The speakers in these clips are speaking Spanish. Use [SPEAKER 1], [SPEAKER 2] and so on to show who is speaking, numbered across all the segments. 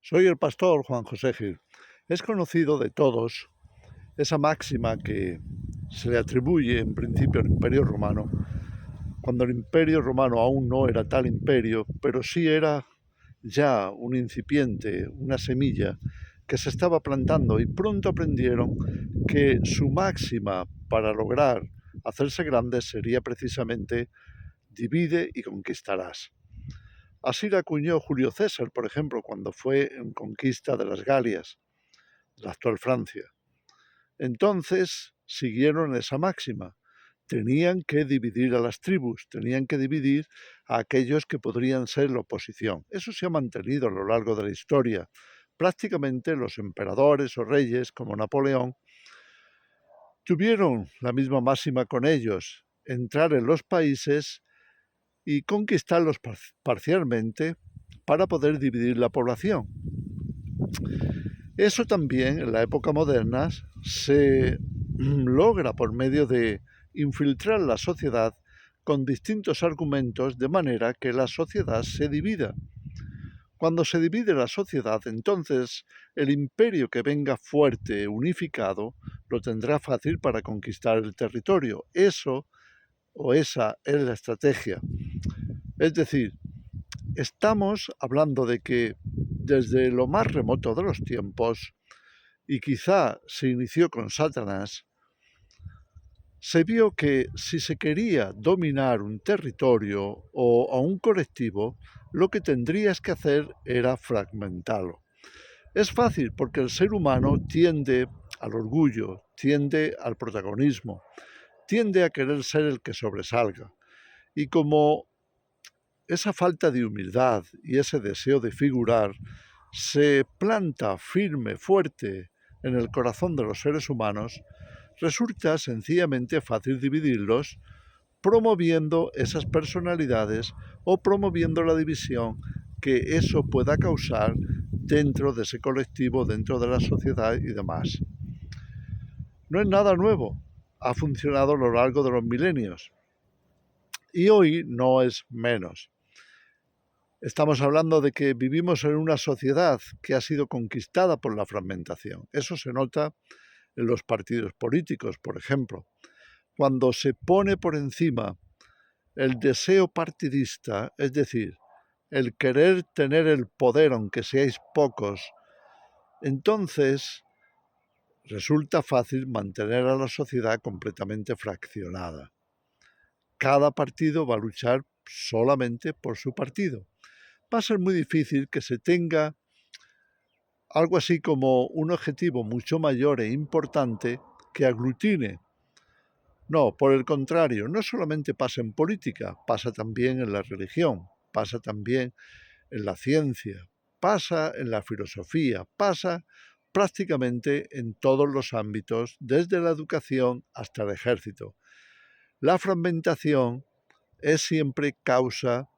[SPEAKER 1] Soy el pastor Juan José Gil. Es conocido de todos esa máxima que se le atribuye en principio al Imperio Romano, cuando el Imperio Romano aún no era tal imperio, pero sí era ya un incipiente, una semilla que se estaba plantando, y pronto aprendieron que su máxima para lograr hacerse grande sería precisamente divide y conquistarás. Así la acuñó Julio César, por ejemplo, cuando fue en conquista de las Galias, la actual Francia. Entonces siguieron esa máxima. Tenían que dividir a las tribus, tenían que dividir a aquellos que podrían ser la oposición. Eso se ha mantenido a lo largo de la historia. Prácticamente los emperadores o reyes, como Napoleón, tuvieron la misma máxima con ellos: entrar en los países y conquistarlos parcialmente para poder dividir la población. Eso también en la época moderna se logra por medio de infiltrar la sociedad con distintos argumentos, de manera que la sociedad se divida. Cuando se divide la sociedad, entonces el imperio que venga fuerte, unificado, lo tendrá fácil para conquistar el territorio. Eso o esa es la estrategia. Es decir, estamos hablando de que desde lo más remoto de los tiempos, y quizá se inició con Satanás, se vio que si se quería dominar un territorio o a un colectivo, lo que tendrías que hacer era fragmentarlo. Es fácil porque el ser humano tiende al orgullo, tiende al protagonismo, tiende a querer ser el que sobresalga. Y como esa falta de humildad y ese deseo de figurar se planta firme, fuerte en el corazón de los seres humanos, resulta sencillamente fácil dividirlos, promoviendo esas personalidades o promoviendo la división que eso pueda causar dentro de ese colectivo, dentro de la sociedad y demás. No es nada nuevo, ha funcionado a lo largo de los milenios y hoy no es menos. Estamos hablando de que vivimos en una sociedad que ha sido conquistada por la fragmentación. Eso se nota en los partidos políticos, por ejemplo. Cuando se pone por encima el deseo partidista, es decir, el querer tener el poder aunque seáis pocos, entonces resulta fácil mantener a la sociedad completamente fraccionada. Cada partido va a luchar solamente por su partido. Va a ser muy difícil que se tenga algo así como un objetivo mucho mayor e importante que aglutine. No, por el contrario, no solamente pasa en política, pasa también en la religión, pasa también en la ciencia, pasa en la filosofía, pasa prácticamente en todos los ámbitos, desde la educación hasta el ejército. La fragmentación es siempre causa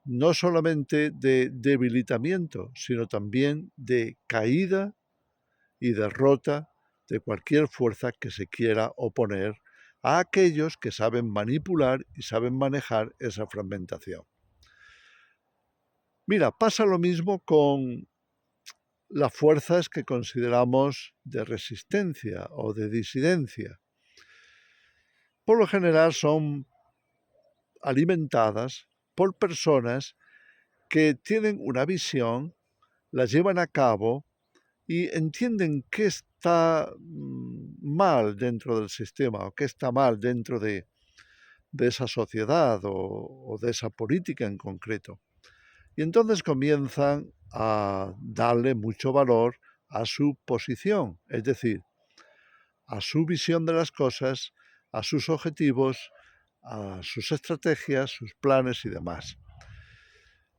[SPEAKER 1] no solamente de debilitamiento, sino también de caída y derrota de cualquier fuerza que se quiera oponer a aquellos que saben manipular y saben manejar esa fragmentación. Mira, pasa lo mismo con las fuerzas que consideramos de resistencia o de disidencia. Por lo general son alimentadas por personas que tienen una visión, la llevan a cabo y entienden qué está mal dentro del sistema o qué está mal dentro de esa sociedad o de esa política en concreto. Y entonces comienzan a darle mucho valor a su posición, es decir, a su visión de las cosas, a sus objetivos, a sus estrategias, sus planes y demás.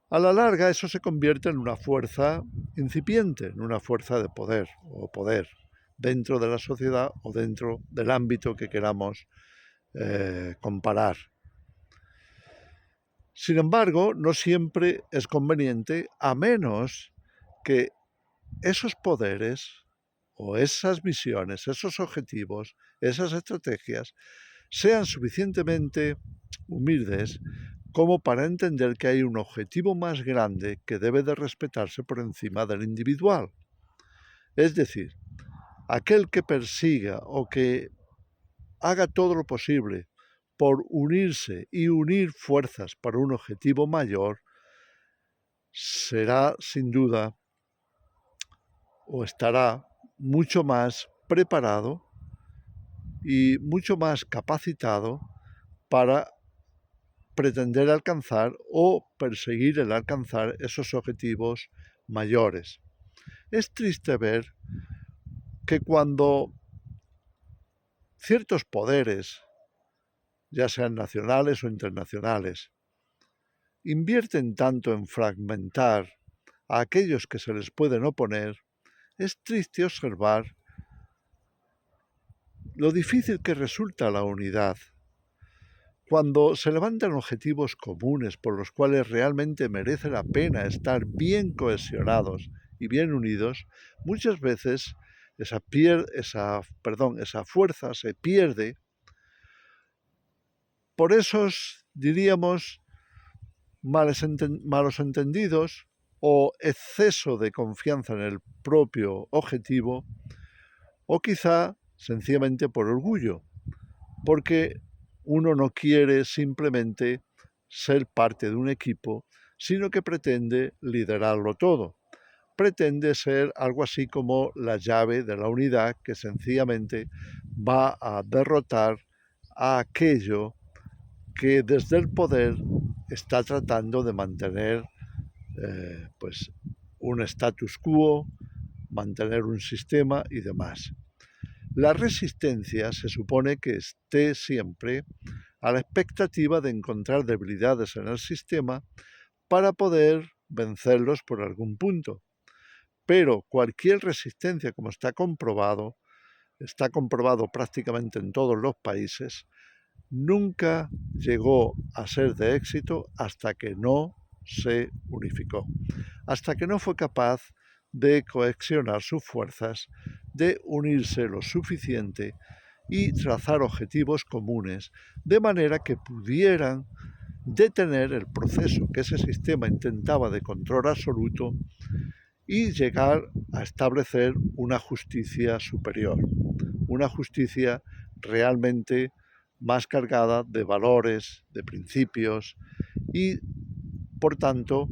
[SPEAKER 1] A la larga eso se convierte en una fuerza incipiente, en una fuerza de poder o poder dentro de la sociedad o dentro del ámbito que queramos comparar. Sin embargo, no siempre es conveniente, a menos que esos poderes o esas visiones, esos objetivos, esas estrategias sean suficientemente humildes como para entender que hay un objetivo más grande que debe de respetarse por encima del individual. Es decir, aquel que persiga o que haga todo lo posible por unirse y unir fuerzas para un objetivo mayor, será sin duda o estará mucho más preparado y mucho más capacitado para pretender alcanzar o perseguir el alcanzar esos objetivos mayores. Es triste ver que cuando ciertos poderes, ya sean nacionales o internacionales, invierten tanto en fragmentar a aquellos que se les pueden oponer, es triste observar lo difícil que resulta la unidad. Cuando se levantan objetivos comunes por los cuales realmente merece la pena estar bien cohesionados y bien unidos, muchas veces esa fuerza se pierde por esos, diríamos, malos entendidos o exceso de confianza en el propio objetivo, o quizá sencillamente por orgullo, porque uno no quiere simplemente ser parte de un equipo, sino que pretende liderarlo todo. Pretende ser algo así como la llave de la unidad que sencillamente va a derrotar a aquello que desde el poder está tratando de mantener pues un status quo, mantener un sistema y demás. La resistencia se supone que esté siempre a la expectativa de encontrar debilidades en el sistema para poder vencerlos por algún punto. Pero cualquier resistencia, como está comprobado prácticamente en todos los países, nunca llegó a ser de éxito hasta que no se unificó, hasta que no fue capaz de cohesionar sus fuerzas, de unirse lo suficiente y trazar objetivos comunes, de manera que pudieran detener el proceso que ese sistema intentaba de control absoluto y llegar a establecer una justicia superior, una justicia realmente más cargada de valores, de principios y, por tanto,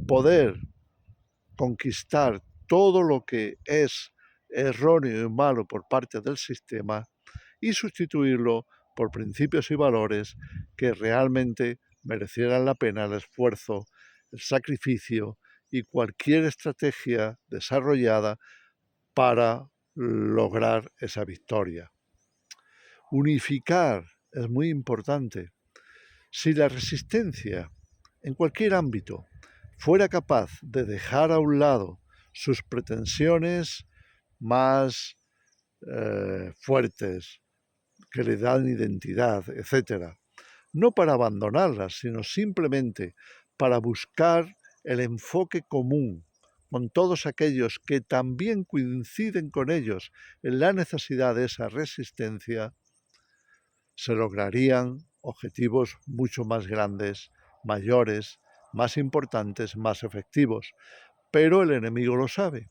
[SPEAKER 1] poder conquistar todo lo que es erróneo y malo por parte del sistema y sustituirlo por principios y valores que realmente merecieran la pena el esfuerzo, el sacrificio y cualquier estrategia desarrollada para lograr esa victoria. Unificar es muy importante. Si la resistencia en cualquier ámbito fuera capaz de dejar a un lado sus pretensiones más fuertes, que le dan identidad, etc., no para abandonarlas, sino simplemente para buscar el enfoque común con todos aquellos que también coinciden con ellos en la necesidad de esa resistencia, se lograrían objetivos mucho más grandes, mayores, más importantes, más efectivos. Pero el enemigo lo sabe.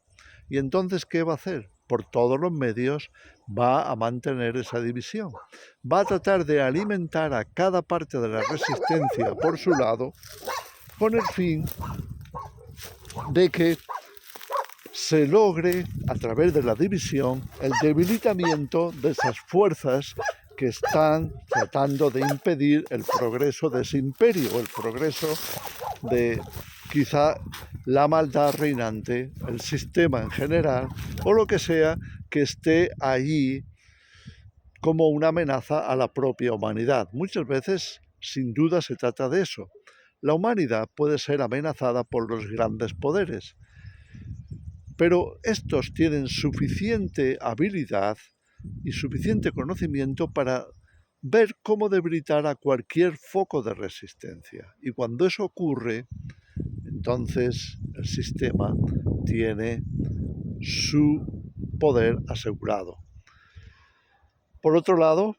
[SPEAKER 1] ¿Y entonces qué va a hacer? Por todos los medios va a mantener esa división. Va a tratar de alimentar a cada parte de la resistencia por su lado, con el fin de que se logre, a través de la división, el debilitamiento de esas fuerzas que están tratando de impedir el progreso de ese imperio, el progreso de quizá la maldad reinante, el sistema en general, o lo que sea que esté allí como una amenaza a la propia humanidad. Muchas veces, sin duda, se trata de eso. La humanidad puede ser amenazada por los grandes poderes, pero estos tienen suficiente habilidad y suficiente conocimiento para ver cómo debilitar a cualquier foco de resistencia. Y cuando eso ocurre, entonces el sistema tiene su poder asegurado. Por otro lado,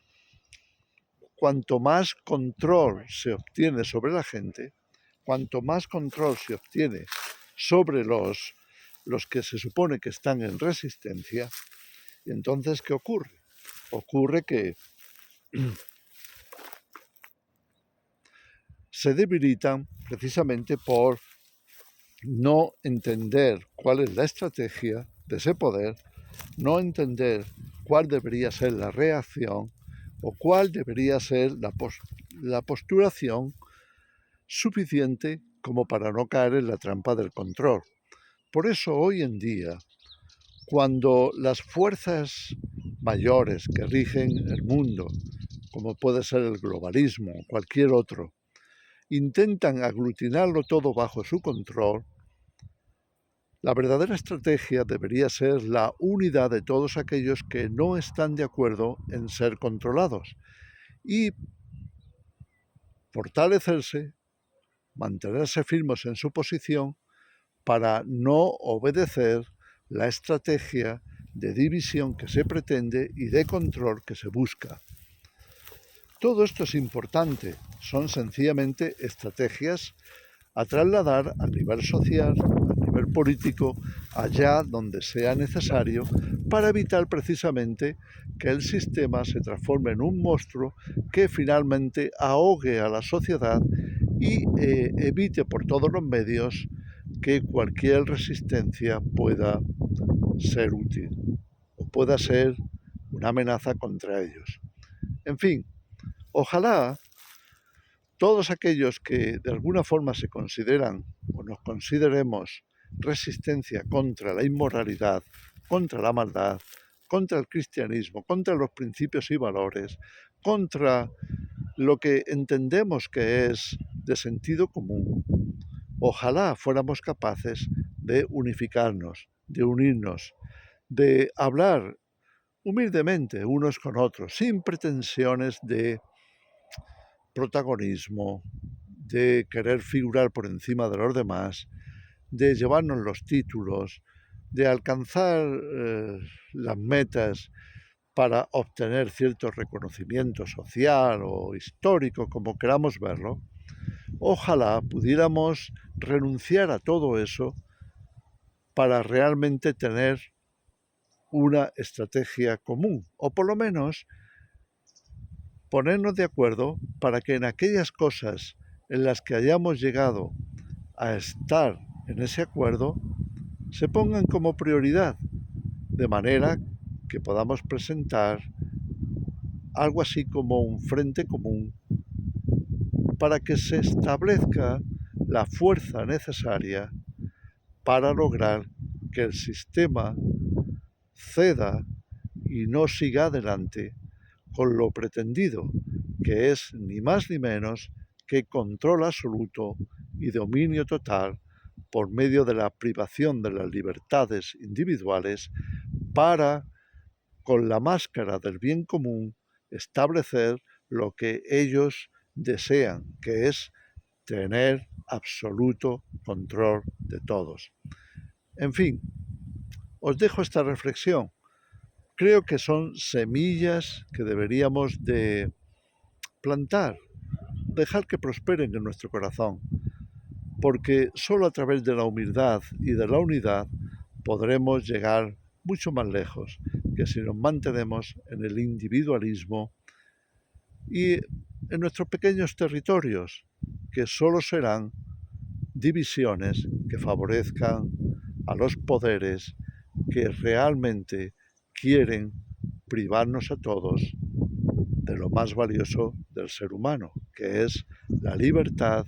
[SPEAKER 1] cuanto más control se obtiene sobre la gente, cuanto más control se obtiene sobre los que se supone que están en resistencia, y entonces, ¿qué ocurre? Ocurre que se debilitan precisamente por no entender cuál es la estrategia de ese poder, no entender cuál debería ser la reacción o cuál debería ser la postulación suficiente como para no caer en la trampa del control. Por eso hoy en día, cuando las fuerzas mayores que rigen el mundo, como puede ser el globalismo o cualquier otro, intentan aglutinarlo todo bajo su control, la verdadera estrategia debería ser la unidad de todos aquellos que no están de acuerdo en ser controlados y fortalecerse, mantenerse firmes en su posición para no obedecer la estrategia de división que se pretende y de control que se busca. Todo esto es importante, son sencillamente estrategias a trasladar a nivel social, a nivel político, allá donde sea necesario, para evitar precisamente que el sistema se transforme en un monstruo que finalmente ahogue a la sociedad y evite por todos los medios que cualquier resistencia pueda ser útil o pueda ser una amenaza contra ellos. En fin, ojalá todos aquellos que de alguna forma se consideran o nos consideremos resistencia contra la inmoralidad, contra la maldad, contra el cristianismo, contra los principios y valores, contra lo que entendemos que es de sentido común, ojalá fuéramos capaces de unificarnos, de unirnos, de hablar humildemente unos con otros, sin pretensiones de protagonismo, de querer figurar por encima de los demás, de llevarnos los títulos, de alcanzar las metas para obtener cierto reconocimiento social o histórico, como queramos verlo. Ojalá pudiéramos renunciar a todo eso para realmente tener una estrategia común, o por lo menos ponernos de acuerdo para que en aquellas cosas en las que hayamos llegado a estar en ese acuerdo se pongan como prioridad, de manera que podamos presentar algo así como un frente común para que se establezca la fuerza necesaria para lograr que el sistema ceda y no siga adelante con lo pretendido, que es ni más ni menos que control absoluto y dominio total por medio de la privación de las libertades individuales para, con la máscara del bien común, establecer lo que ellos desean, que es tener absoluto control de todos. En fin, os dejo esta reflexión. Creo que son semillas que deberíamos de plantar, dejar que prosperen en nuestro corazón, porque solo a través de la humildad y de la unidad podremos llegar mucho más lejos que si nos mantenemos en el individualismo y en nuestros pequeños territorios, que solo serán divisiones que favorezcan a los poderes que realmente quieren privarnos a todos de lo más valioso del ser humano, que es la libertad,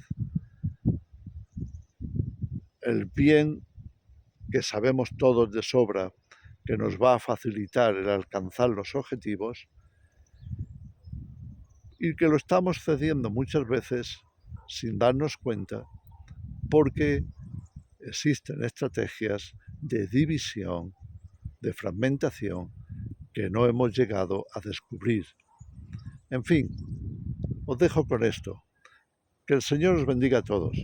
[SPEAKER 1] el bien que sabemos todos de sobra que nos va a facilitar el alcanzar los objetivos y que lo estamos cediendo muchas veces sin darnos cuenta porque existen estrategias de división, de fragmentación que no hemos llegado a descubrir. En fin, os dejo con esto. Que el Señor os bendiga a todos.